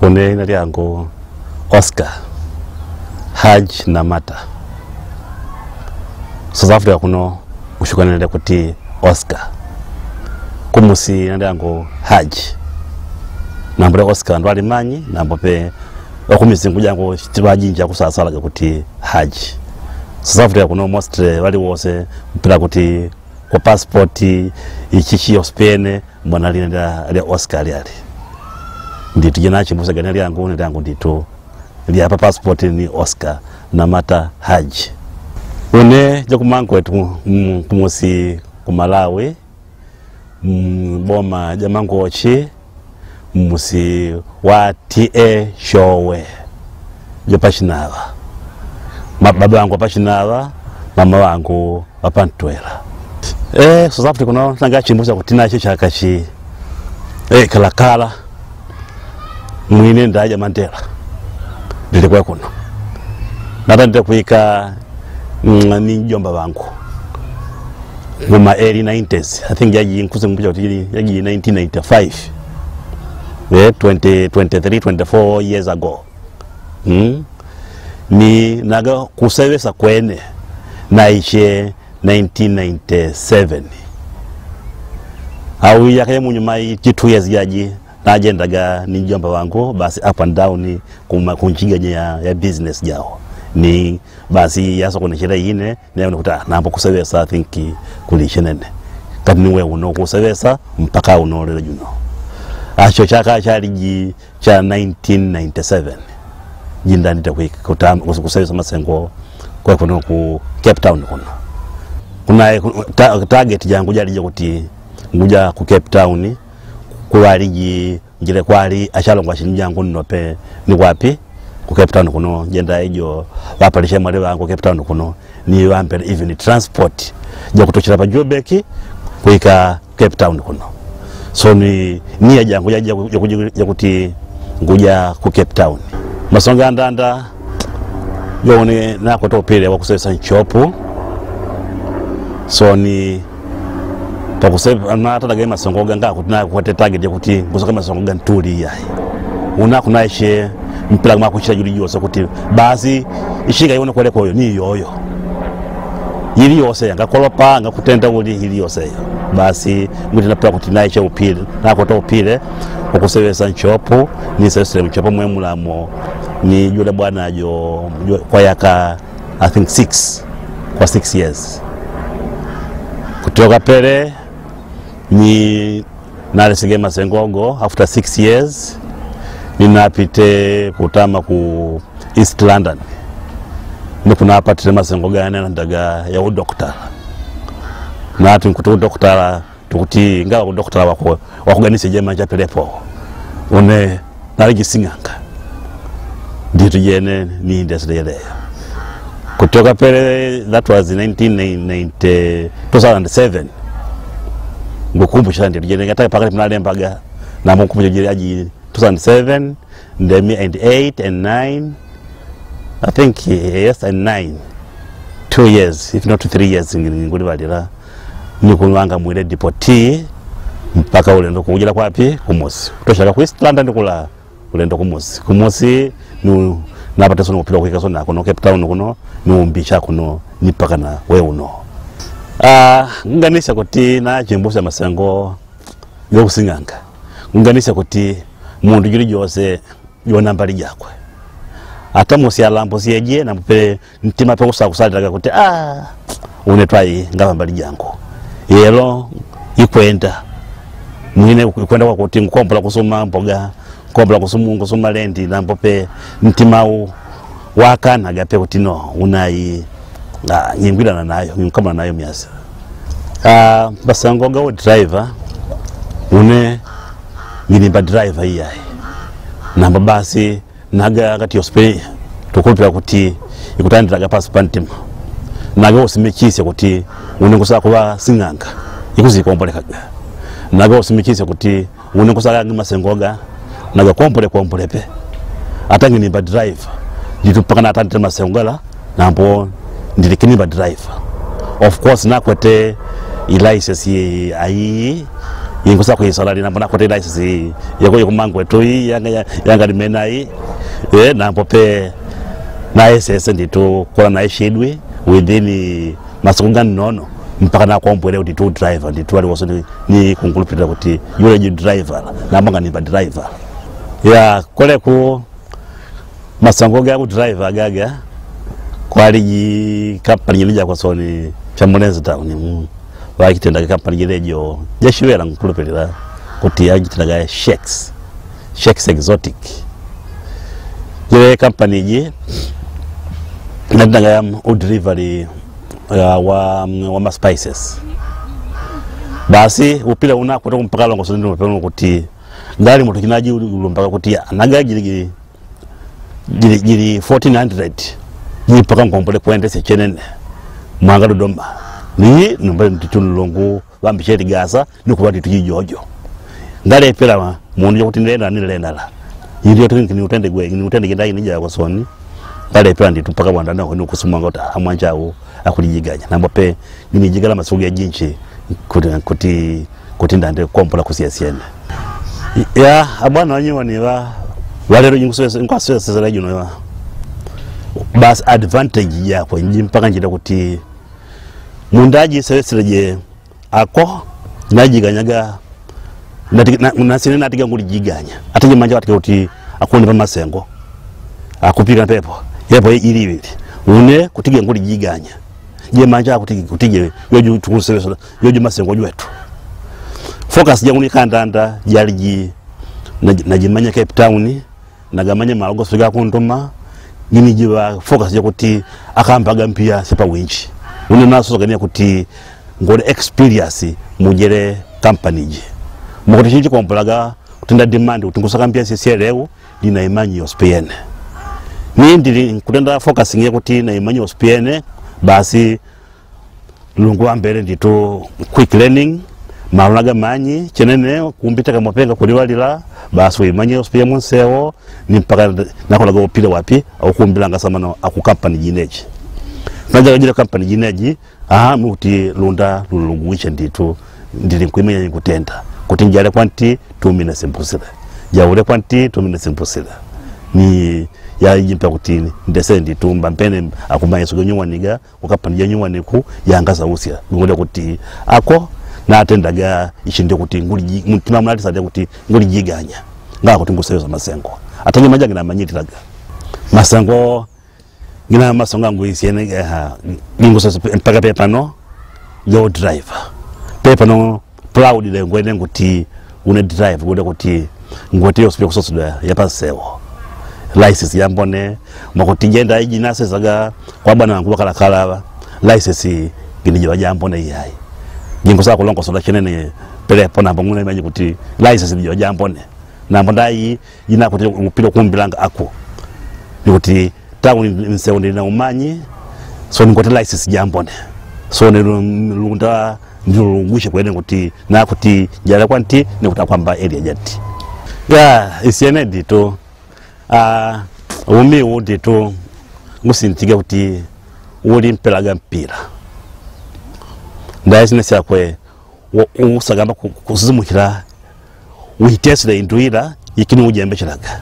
Une nali yangu Oscar Haj Namata. South Africa kuno ushukana nende kuti Oscar. Kumusi nali yangu Haj. Nambule Oscar ndo alimanyi nambope okumisi nguja yangu chibajinja kusasala kuti Haj. South Africa kuno most wali wose mpila kuti kwa passporti ichichi ospene mwana ali Oscar ali. Nditu jina chibusa gani yangu nditu li hapa passport ni Oscar Namata Haj. Une jokumangu wetu kumusi kumalawi boma jamangu ochi musi wa TA showe jopashinawa baba wangu wapashinawa mama wangu wapantwela South Africa kuno nanga chimbusa kutina chakachi kalakala mwine ndaja Mandela ndilikuwa kuno natanda kuika ni njomba wangu ngoma early 90s. I think yaji nkuze mbuja yaji 1995 23 24 years ago ni naga kusewesa kwene naiche 1997 au yakaye munyuma 2 years yaji najendaga ni njomba wangu basi up and down kunchiga ya business jao ni basi yaso kunechera yine nayo nikuta nambo kusebesa I think kulishenene kati niwe uno kusebesa mpaka uno lelo juno acho chaka chaliji cha 1997 jinda ndita kutam kusebesa masengo kwa kuno ku Cape Town kuno kuna target jangu jalije kuti nguja ku Cape Town kuwaliji njile kwali achalongwa shinjangu nnope ni wapi ku Cape Town kuno jenda ejo wapalisha mwale wangu Cape Town kuno ni wampele even transport ja kutochira pa Joburg kuika Cape Town kuno so ni jangu ya kuti nguja ku Cape Town masonga ndanda yone nako topele wakusesa nchopu so ni pakuseva na tataga masongoga ngakutna kwate target yakuti ngusoka masongoga ntuli yayi una kunaishe mpila makuchira juli yose kuti basi ishinga yone kwele koyo ni yoyo yili yose yanga kolopa ngakutenda uli hili yose basi nguti napila kuti naishe upile nakota upile okusevesa nchopo ni sesere nchopo mwemulamo ni jule bwana jo kwa yaka I think 6 years kutoka pele ni nalesige masengogo after 6 years ninapite kutama ku East London nikuna apatile masengoga yana ndaga ya udoktora na atu nkutu udoktora tukuti ngawa udoktora wakuganise jema chapelepo une naligi singanga nditu jene ni indesile kutoka pele that was 2007 ngukumbu chandi jene ngataka pakati mnalembaga na mkumbu jiraji 2007 ndemi and 8 and 9 I think yes and 9 2 years if not 3 years nguli valira nikulanga mwile depoti mpaka ulendo kujira kwapi kumusi kutoshaka ku East London kula ulendo kumusi nu napata sono kupila kuika sona kuno Cape Town kuno numbisha kuno nipaka na we uno nganisha kuti na chimbusa masengo yo kusinganga nganisha kuti mundu juli jose yona mbali jakwe ata musi alambo siyeje na mpe ntima pe kusakusalaga kuti unetwai ngaba mbali jangu yelo ikwenda mwine kwenda kwa kuti nkombola kusoma mboga nkombola kusoma lendi na mpope ntimau wakana gape kuti no unai nyingwila nayo kama nayo miasa basangoga wa driver une ngilimba driver iyayi namba basi naga kati hospitali tukupira kuti ikutandiraga passport naga osimekise kuti unengusa kuba singanga ikuzikombolekaga naga osimekise kuti unengusa masengoga naga kompolepe atangilimba driver nditupakana atandira masengala nambo ndilikinimba driver of course nakwete license ayi ingusa ku isolari nambo nakote license yako kumangwe to yanga limenai nambo pe na SS ndito kola na shedwe within masukungani nono mpaka na kuombwele kuti to driver ndito ali waso ni kunkulupita kuti yule driver nambanga ni driver ya kole ku masango ga ku driver gaga kwali company nyinja kwa soni chamulenzi town wakitenda company lejo yashibera nkulupita kuti yagitenda Shakes Exotic ye company ji nadanga delivery wa spices basi upile una kutoka mpaka longo soni mpaka kuti ngali mutu kinaji mpaka kuti nagaji gili 1400 ni paka ngombole kwende se chenene mwanga Dodoma ni numbale ntitulungu bambisheri gasa nikubati tujijojo ngale pela mundu kuti ndenda nilendala ili yote ni utende gwe ni utende kindai nija kwa soni ngale pela nditupaka bwanda nako ni kusumanga uta amwanjao akulijiganya nambope ni jigala masugu ya jinchi kuti ndande kompola kusiasiene ya abana wanyiwa ni walero jinguso ngwaswe sezela juno bas advantage yako mpaka njira kuti mundaji seleje ako najiganyaga nasine natiga ngulijiganya ataje manja watike kuti akuone pa masengo akupika pepo yepo ilibili une kutiga ngulijiganya je manja kutige yoju tukuseleso yoju masengo jwetu focus jangu ni kandanda jaliji najimanya Cape Town nagamanya malago fika kuntuma ngini jiba focus ya kuti akampaga mpia sepa winchi une naso gania kuti ngode experience mujere company ji mukoti chinji kompolaga kutenda demand utingusaka mpia sisielewu dina imanyi ospene nindi kutenda focusing ya kuti na imanyi ospene basi lungu ambere ndito quick learning maulaga manyi chenene kumbita kama penga kuliwalila basi imanye ospia monseo ni mpaka nakolaga opila wapi au kumbilanga samana aku company jineji naja kajira company jineji muti lunda lulunguiche ndito ndili nkuimenya kutenda kuti njale kwanti 2 minutes impossible jaule kwanti 2 minutes impossible ni ya jimpa kuti ndese nditumba mpene akumanya sogonywa niga ukapani nywa niku yangaza usia ngode kuti ako na atendaga ishinde kuti nguli mutima mulati sade kuti nguli jiganya ngako tinguseyo masengo atanye majanga na manyitiraga masengo ngina masonga nguisiene ninguseyo mpaka pepa no yo driver pepa no proud ile ngwene kuti une drive ngode kuti ngote yo speko sosuda yapasewo license yambone makotijenda ijinase saga kwa bwana wangu kala license ginije bajambone yayi jingo sako longo soda chenene pele pona bangune manje kuti license bijo jambone nambo ndai jina kuti upilo kumbilanga ako kuti tangu nseonde na umanyi so ngote license jambone so ne lunda ndilungushe kwene kuti na kuti jala kwanti ne kutakwamba area jati ya isiene dito umi udito ngusintiga kuti uli mpelaga mpira ndaisine syakwe usagamba kuzimukira uitesile induira ikini ujembesheraga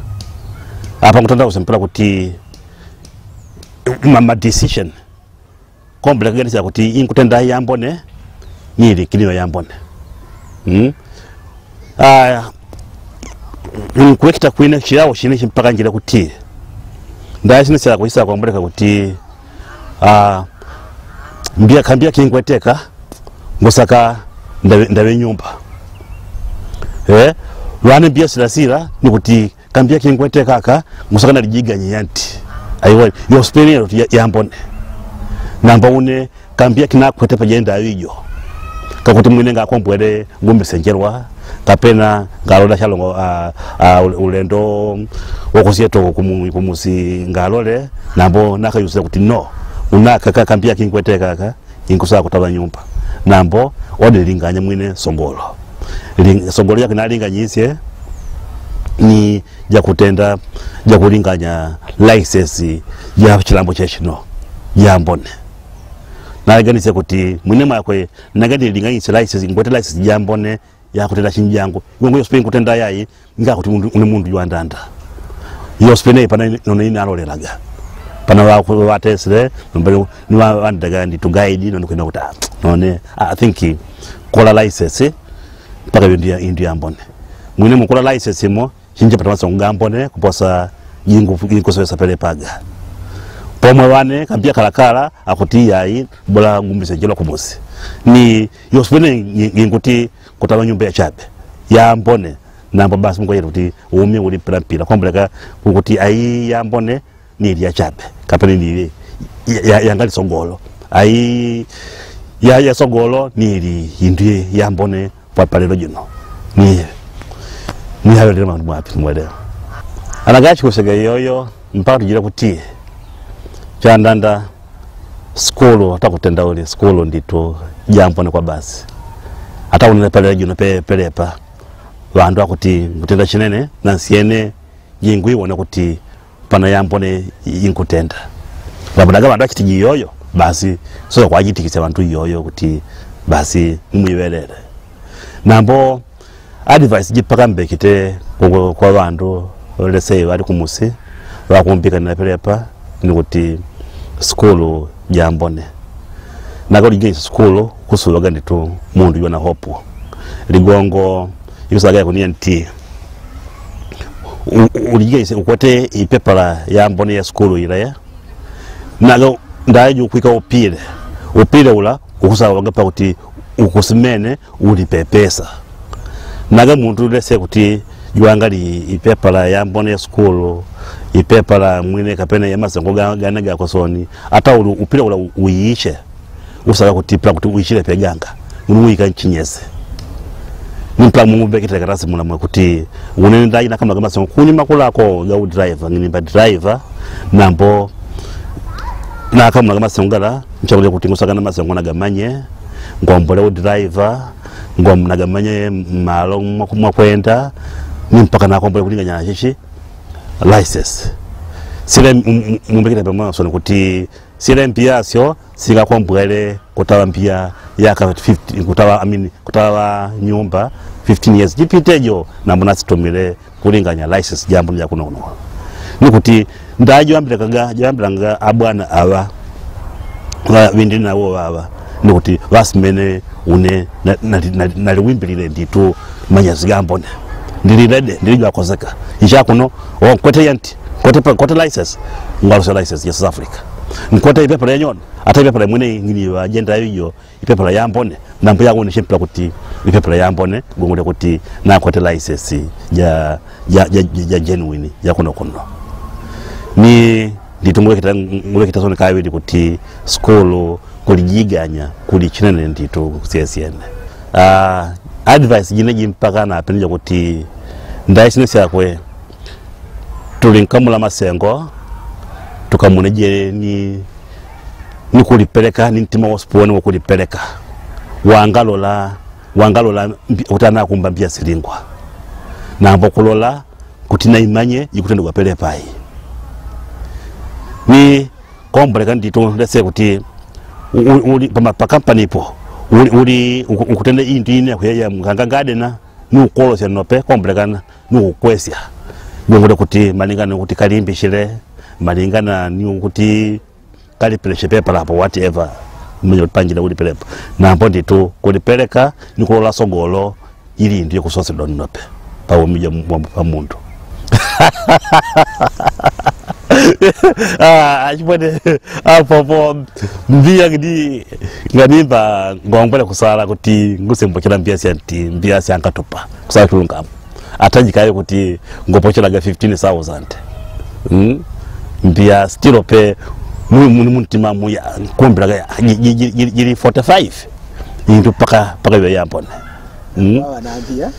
apa ngutanda usempela kuti mama decision komble kagani kuti inkutenda yambone nili kiniyo yambone nkuwekita kwine chirawo chine chimpaka njira kuti ndaisine syakwe isa kwamboleka kuti mbia kambia kingweteka ngosaka ndawe nyumba lwane mbia silasira ni kuti kambia kingweteka aka ngosaka nalijiganye yanti aiwa yo spelling yambone namba une kambia kinakwete pajenda awijo kakuti mwine ngakombwere ngumbi senjerwa kapena ngalola chalongo ulendo wokusieto kumusi ngalole nambo nakayusa kuti no unaka kambia kingweteka aka inkusa kutaba nyumba nambo ode linganya mwine songolo songolo yake nalinganyisye ni jakutenda jakulinganya license ya chilambo cheshino yambone naganise kuti mwine makwe nagandi linganyisye license ngwete license yambone ya kutenda chinjango ngo Spain kutenda yayi nga kuti une mundu yandanda yo Spain pana no ina aloleraga pana wa tesre mbele ni wandaga ndi to guide no kwenda kuta none I think kola license paka India mbone mwine mukola license mo hinje pata maso ngambone kuposa jingo sesa pele paga pomwe wane kampia kalakala akuti yayi bola ngumbise jelo kumusi ni yo Spain nguti kutaba nyumba ya chabe ya mbone namba basi mko yeruti umi uli pira kompleka kuti ayi ya mbone ni ya chabe kapene ni ya ngali songolo ayi ya songolo ni indie ya mbone kwa palelo jino ni hayo lema mwapi mwele anagachi kusega yoyo mpaka tujira kuti chandanda skolo atakutenda ule skolo ndito jampone kwa basi hata unene pale jino pelepa wandu akuti kutenda chinene na nsiene jingwi wona kuti pana yampone inkutenda babudaga bandu akiti yoyo basi so kwa jitikise bantu yoyo kuti basi nimuyibelele nambo advice jipaka mbekite kwa bandu lese bali kumusi bakumpika na pelepa ni kuti skolo jambone nago ligye skolo kusubaga nditu mundu yona hopo ligongo yusaga ko NT uligye ukote ipepala ya mbone ya skolo ilaya nago ndaje kwika upile ula ukusabaga pa kuti ukusimene ulipe pesa naga mundu lese kuti yuangali ipepala ya mbone ya skolo ipepala mwine kapene ya masengo ganaga kosoni ata upile ula uyiishe usaka kutipla kuti uishire peganga unuika nchinyese nimpla mumbe kitekarasi muna kuti unenda ina kama masengo kunyima kulako ga driver ngimba driver nambo na kama masengo gala nchakule kuti ngusaka na masengo nagamanye ngombole driver nagamanye malo mwakwenda nimpaka na kombole kulinganya chichi license sile mumbekita pamwa sone kuti sile mpia sio sika kombwele kutawa mpia yaka 50 kutawa nyumba 15 years jipitejo na mbona sitomile kulinganya license jambo lya kuno nikuti ndajo ambiranga abwana aba windi nawo baba nikuti basimene une naliwimbilile nditu manyazi gambone ndilijwa kozeka isha kuno kwete yanti kwete license ngalo license ya South Africa nkwete ipepala yanyon ata ipepala mwene ngini wa agenda hiyo ipepala yambone nampo yago ni shempla kuti ipepala yambone ngongole kuti na kwete license ya genuine ya kuno ni nditumwe kitasone kawili kuti skolo kulijiganya kulichinene ndito CSN advice jineji mpaka na penja kuti ndaisine yakwe tulinkamula masengo tukamuneje ni kulipeleka ni ntima hospitali wa kulipeleka wangalola utana kumbambia silingwa na ambo kulola kutina imanye yikutende kwa pele pai ni komboleka ndito lese kuti uli pa company po uli ukutende indine kuyaya mkangangade ni ukolosia nope kombolekana ni ukwesya ngongole kuti malingana kuti kalimbishire malingana ni kuti kalipeleshe pepa hapo whatever mwenye panjira uli pelepa na hapo ndito kulipeleka ni kulola sogolo ili ndiyo kusose nope pa umija pa mundu achipone apo mbia nganimba ngombele kusala kuti ngusembochera mbia si ankatopa kusala tulungamu atajikayo kuti ngopochera ga 15,000 mbia stilo pe muntima muya kumbira ga jiri 45 into paka yo yampone wanaambia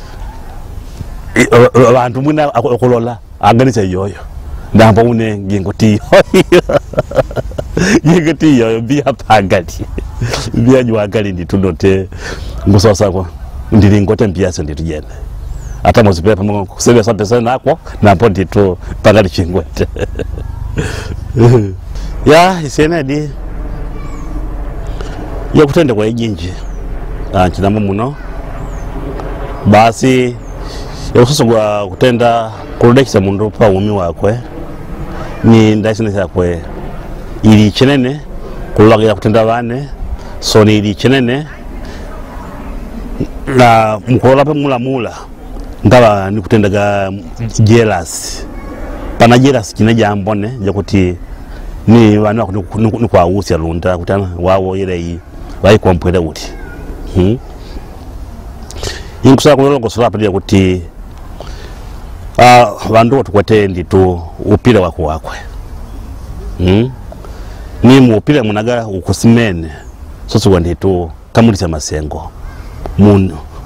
abantu muna akolola aganisa yoyo ndambo une ngingoti yoyo bia pagati bia nywagali nditunote ngusosa kwa ndilingote mbiaso nditujene ata mozipe pamo kusebe sa pesa nako nampo ndito pagati chingwete ya isenedi yo kutende kwa ijinji chinamo muno basi yakusoso kwa kutenda kurudekisa mundu pa umi wakwe ni ndaisina yakwe ili chenene kulagila kutenda bane so ni ili chenene na mukolola pa mula ngaba ni kutendaga jealous pana jealous kina jambone jakuti ni bana ni kwa usi alunda kutana wawo ile yi bayi kompweda uti inkusa kulongo solapo dia kuti bandu tukwete nditu upira wako wakwe ni mupira munaga ukusimene soso kwa nditu kamulisa masengo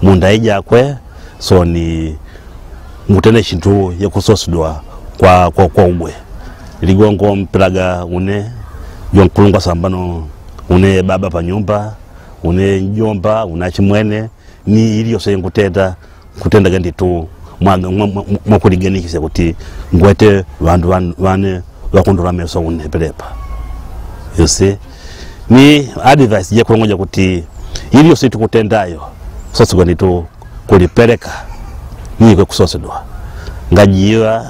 munda kwe so ni mutene shintu yakusosudwa kwa ubwe ligongo mpiraga une yonkulungwa sambano une baba pa nyumba une njomba unachimwene ni iliyo sengu kutenda ganditu mwakuliganikisa kuti ngwete vandu vane wakundura meso une pelepa you see ni advice je kulongoja kuti iliyo situ kutendayo sosi ganditu kulipeleka ni kwe kusosudwa ngajiwa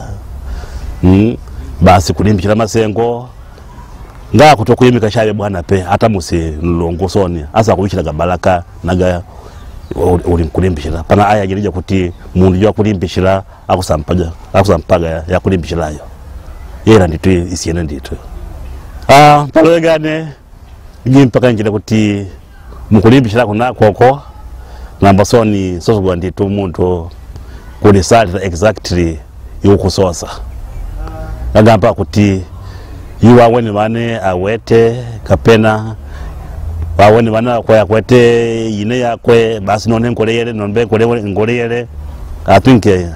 basi kulimbikira masengo nga kutokuyimika shabe bwana pe hata musi nlongo soni asa kuishira gabalaka naga uri kulimbikira pana aya girija kuti mundu yo kulimbikira akusampaga ya kulimbikirayo yera nditu isiene nditu palogane ngimpaka njira kuti mukulimbikira kuna koko namba soni soso nditu muntu kulisalita exactly yokusosa nagamba kuti yuwa weni bane awete kapena waweni bana kwa yakwete yine yakwe basi none nkoleyele nombe nkoleyele atunke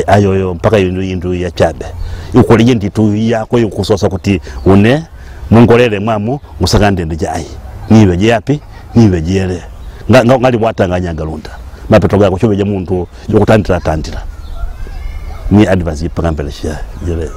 ayoyo mpaka yindu ya chabe ukoleye nditu yakwe yokusosa kuti une munkolele mwamu musakande ndijayi niwe yapi niwe jele ngali bwatanganya galunda mapeto ga kuchobeje muntu yokutandira ni advance ipaka mbele sha jele